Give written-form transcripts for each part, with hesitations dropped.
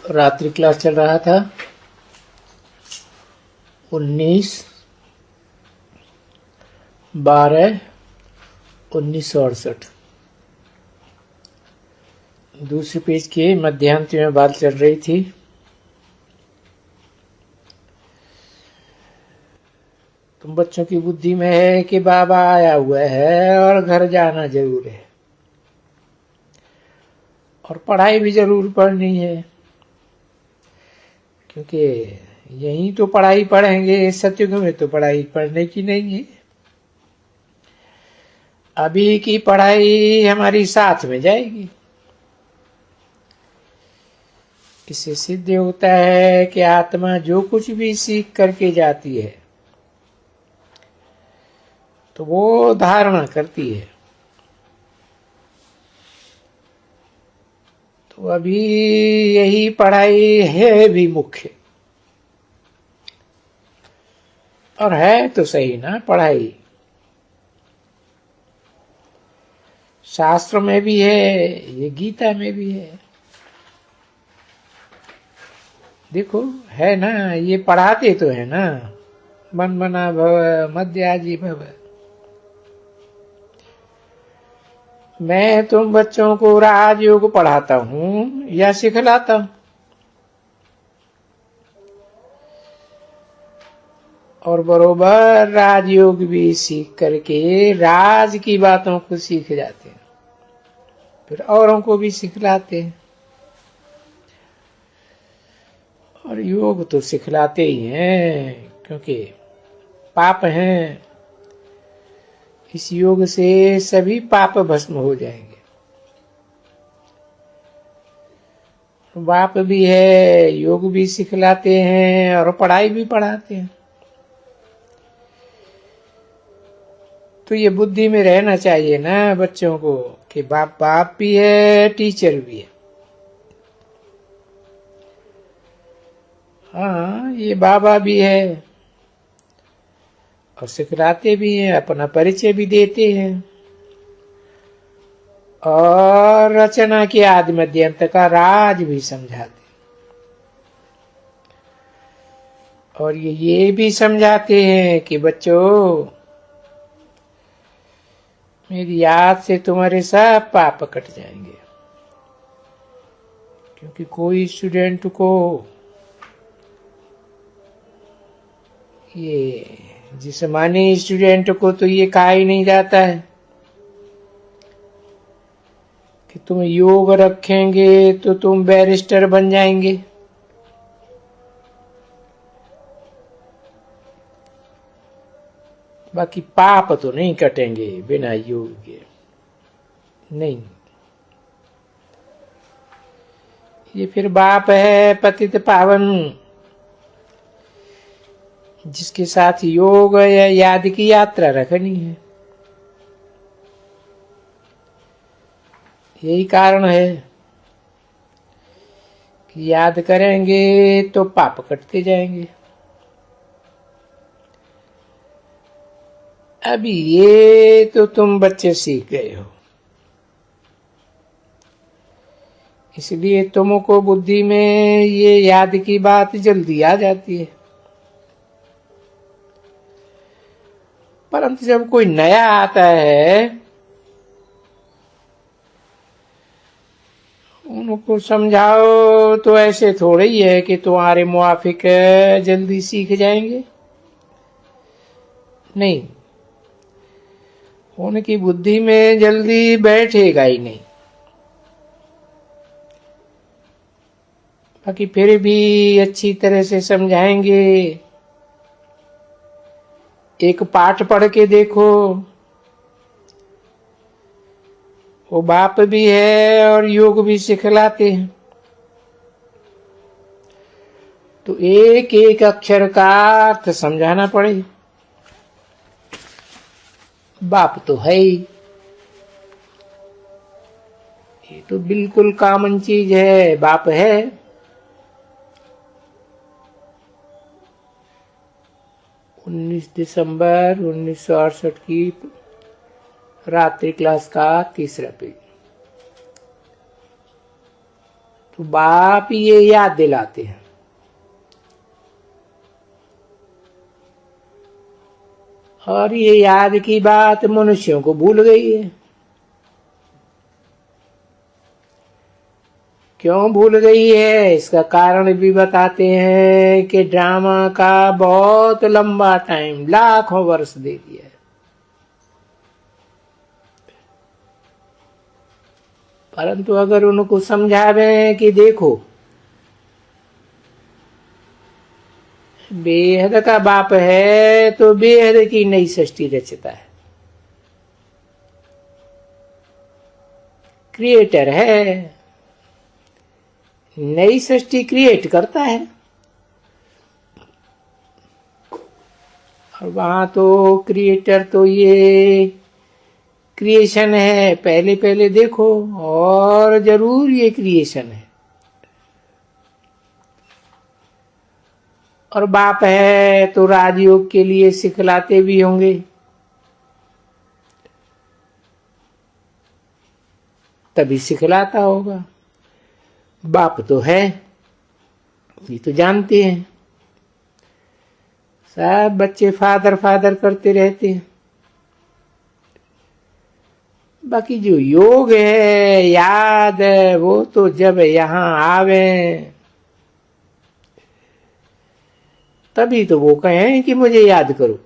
रात्रि क्लास चल रहा था 19/12/1968। दूसरे पेज के मध्यांत में बात चल रही थी। तुम बच्चों की बुद्धि में है कि बाबा आया हुआ है और घर जाना जरूर है और पढ़ाई भी जरूर पढ़नी है, क्योंकि यही तो पढ़ाई पढ़ेंगे। सत्युग में तो पढ़ाई पढ़ने की नहीं है। अभी की पढ़ाई हमारी साथ में जाएगी। इससे सिद्ध होता है कि आत्मा जो कुछ भी सीख करके जाती है तो वो धारणा करती है। तो अभी यही पढ़ाई है भी मुख्य, और है तो सही ना पढ़ाई। शास्त्र में भी है, ये गीता में भी है। देखो है ना, ये पढ़ाते तो है ना, मन मना भव मध्याजी भव। मैं तुम बच्चों को राजयोग पढ़ाता हूं या सिखलाता हूं, और बरोबर राजयोग भी सीख करके राज की बातों को सीख जाते हैं, फिर औरों को भी सिखलाते हैं। और योग तो सिखलाते ही हैं, क्योंकि पाप हैं। इस योग से सभी पाप भस्म हो जाएंगे। बाप भी है, योग भी सिखलाते हैं और पढ़ाई भी पढ़ाते हैं। तो ये बुद्धि में रहना चाहिए ना बच्चों को कि बाप बाप भी है, टीचर भी है। हाँ, ये बाबा भी है और सिखलाते भी हैं, अपना परिचय भी देते हैं, और रचना के आदि मध्य अंत का राज भी समझाते। और ये भी समझाते हैं कि बच्चों, मेरी याद से तुम्हारे सब पाप कट जाएंगे। क्योंकि कोई स्टूडेंट को ये जिस्मानी स्टूडेंट को तो ये कहा ही नहीं जाता है कि तुम योग रखेंगे तो तुम बैरिस्टर बन जाएंगे। बाकी पाप तो नहीं कटेंगे बिना योग के, नहीं। ये फिर बाप है पतित पावन, जिसके साथ योग या याद की यात्रा रखनी है। यही कारण है कि याद करेंगे तो पाप कटते जाएंगे। अभी ये तो तुम बच्चे सीख गए हो, इसलिए तुमको बुद्धि में ये याद की बात जल्दी आ जाती है। परंतु जब कोई नया आता है, उनको समझाओ तो ऐसे थोड़े ही है कि तुम्हारे मुआफिक जल्दी सीख जाएंगे। नहीं, उनकी बुद्धि में जल्दी बैठेगा ही नहीं। बाकी फिर भी अच्छी तरह से समझाएंगे। एक पाठ पढ़ के देखो, वो बाप भी है और योग भी सिखलाते हैं। तो एक एक अक्षर का अर्थ समझाना पड़े। बाप तो है ही, ये तो बिल्कुल कॉमन चीज है, बाप है। दिसंबर 1968 की रात्रि क्लास का तीसरा पेज। तो बाप ये याद दिलाते हैं। और ये याद की बात मनुष्यों को भूल गई है। क्यों भूल गई है, इसका कारण भी बताते हैं कि ड्रामा का बहुत लंबा टाइम, लाखों वर्ष दे दिया है। परंतु अगर उनको समझावें कि देखो, बेहद का बाप है तो बेहद की नई सृष्टि रचता है, क्रिएटर है, नई सृष्टि क्रिएट करता है। और वहां तो क्रिएटर तो ये क्रिएशन है, पहले पहले देखो, और जरूर ये क्रिएशन है। और बाप है तो राजयोग के लिए सिखलाते भी होंगे। तभी सिखलाता होगा। बाप तो है, ये तो जानते हैं। सब बच्चे फादर फादर करते रहते हैं। बाकी जो योग है, याद है, वो तो जब यहां आवे तभी तो वो कहें कि मुझे याद करो।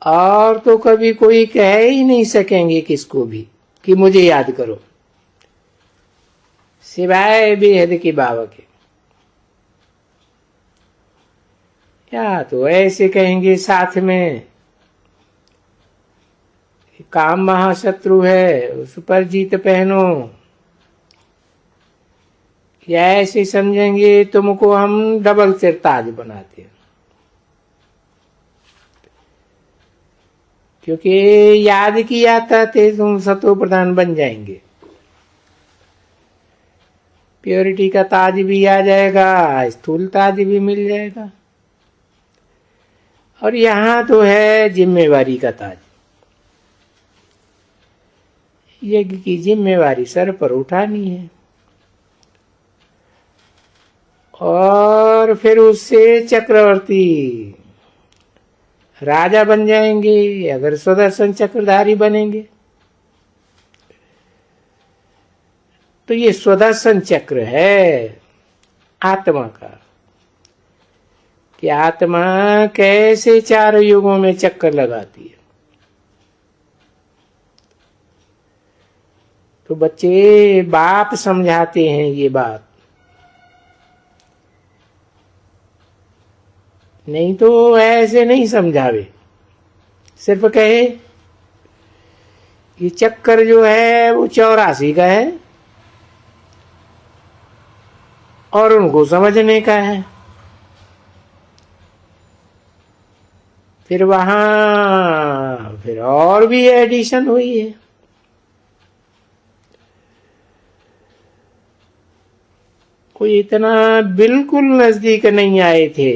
और तो कभी कोई कह ही नहीं सकेंगे किसको भी कि मुझे याद करो, सिवाय बेहद के बाबा के। या तो ऐसे कहेंगे साथ में, काम महाशत्रु है, उस पर जीत पहनो। या ऐसे समझेंगे तुमको हम डबल सिरताज बनाते हैं, क्योंकि याद किया था थे तुम सतो प्रधान बन जाएंगे। प्योरिटी का ताज भी आ जाएगा, स्थूल ताज भी मिल जाएगा। और यहां तो है जिम्मेवारी का ताज। यज्ञ की जिम्मेवारी सर पर उठानी है, और फिर उससे चक्रवर्ती राजा बन जाएंगे, अगर सुदर्शन चक्रधारी बनेंगे तो ये सुदर्शन चक्र है आत्मा का, कि आत्मा कैसे चार युगों में चक्कर लगाती है। तो बच्चे, बाप समझाते हैं ये बात, नहीं तो ऐसे नहीं समझावे। सिर्फ कहे ये चक्कर जो है वो 84 का है और उनको समझने का है। फिर वहां फिर और भी एडिशन हुई है। कोई इतना बिल्कुल नजदीक नहीं आए थे,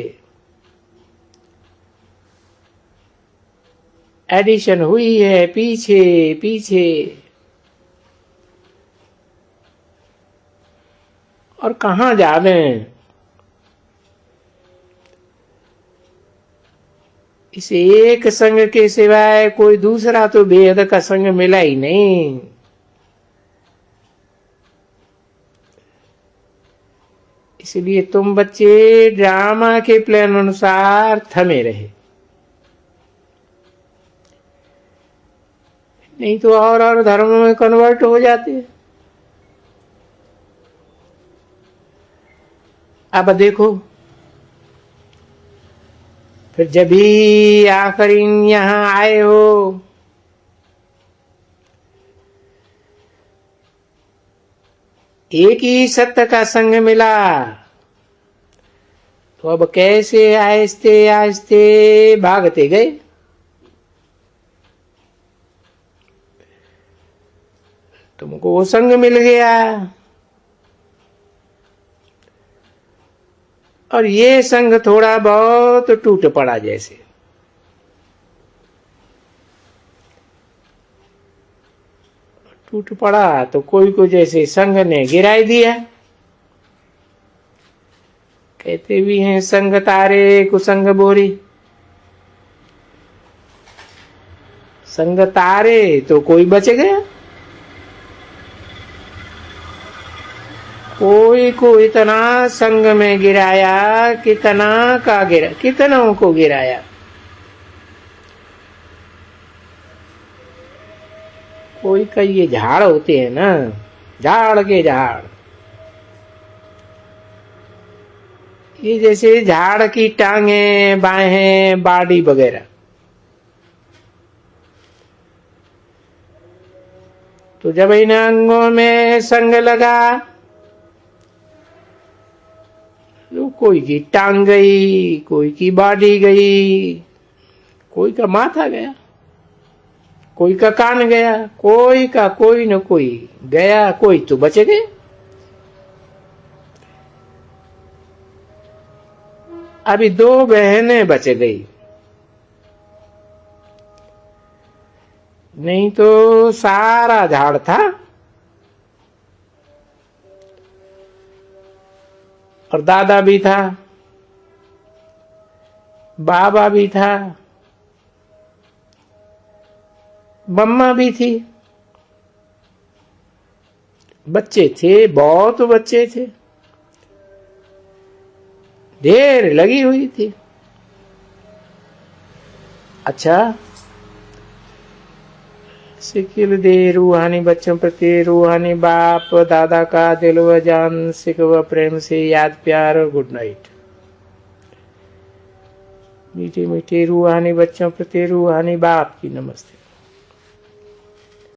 एडिशन हुई है पीछे पीछे। और कहां जावे, इस एक संग के सिवाय कोई दूसरा तो बेहद का संग मिला ही नहीं। इसलिए तुम बच्चे ड्रामा के प्लान अनुसार थमे रहे, नहीं तो और धर्म में कन्वर्ट हो जाते। अब देखो, फिर जब भी आखिरी यहां आए हो, एक ही सत्य का संग मिला, तो अब कैसे आहिस्ते आहिस्ते भागते गए। तुमको वो संग मिल गया, और ये संग थोड़ा बहुत टूट पड़ा जैसे। टूट पड़ा तो कोई को जैसे संग ने गिराई दिया। कहते भी हैं संग तारे कुसंग बोरी। संग तारे तो कोई बच गया, कोई को इतना संग में गिराया, कितनों को गिराया। कोई का ये झाड़ होते हैं ना, झाड़ के झाड़, ये जैसे झाड़ की टांगे बाहें बाडी वगैरह, तो जब इन अंगों में संग लगा तो कोई की टांग गई, कोई की बाडी गई, कोई का माथा गया, कोई का कान गया, कोई का कोई न कोई गया, कोई तो बच गए। अभी 2 बहनें बच गई, नहीं तो सारा झाड़ था और दादा भी था, बाबा भी था, मम्मा भी थी, बच्चे थे, बहुत बच्चे थे, ढेर लगी हुई थी। अच्छा, सिकिल दे रूहानी बच्चों प्रति रूहानी बाप दादा का दिल व जान सिख व प्रेम से याद प्यार और गुड नाइट। मीठे मीठे रूहानी बच्चों प्रति रूहानी बाप की नमस्ते।